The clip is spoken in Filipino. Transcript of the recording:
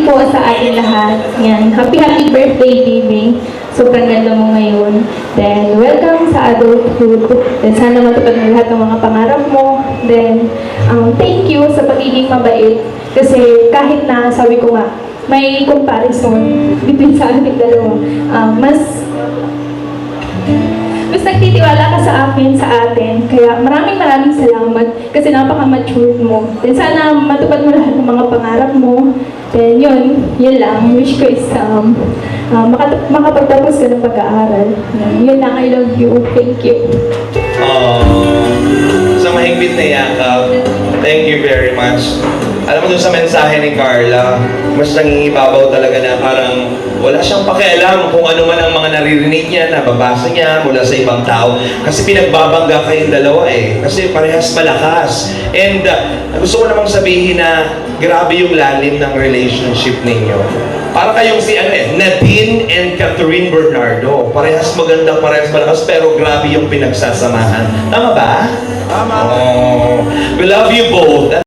po sa ating lahat. Yan. Happy birthday, baby. Sobrang ganda mo ngayon. Then, welcome sa adulthood. Then, sana matupad mo lahat ng mga pangarap mo. Then, thank you sa pagiging mabait. Kasi kahit na, sabi ko nga, may comparison between sa ating dalawa. Mas nagtitiwala ka sa akin, sa atin. Kaya maraming salamat kasi napaka-matured mo. Then sana matupad mo lahat ng mga pangarap mo. Then yun lang. Wish ko is makapagtapos ka ng pag-aaral. Yun lang, I love you. Thank you. Sa mahigpit na yakap, thank you very much. Alam mo dun sa mensahe ni Carla, mas nangingibabaw talaga na parang wala siyang pakialam kung ano man ang mga naririnig niya, nababasa niya mula sa ibang tao. Kasi pinagbabangga kayong dalawa eh. Kasi parehas malakas. And gusto ko namang sabihin na grabe yung lalim ng relationship ninyo. Para kayong si Nadine and Catherine Bernardo. Parehas maganda, parehas malakas, pero grabe yung pinagsasamahan. Tama ba? Tama. Oh, we love you both.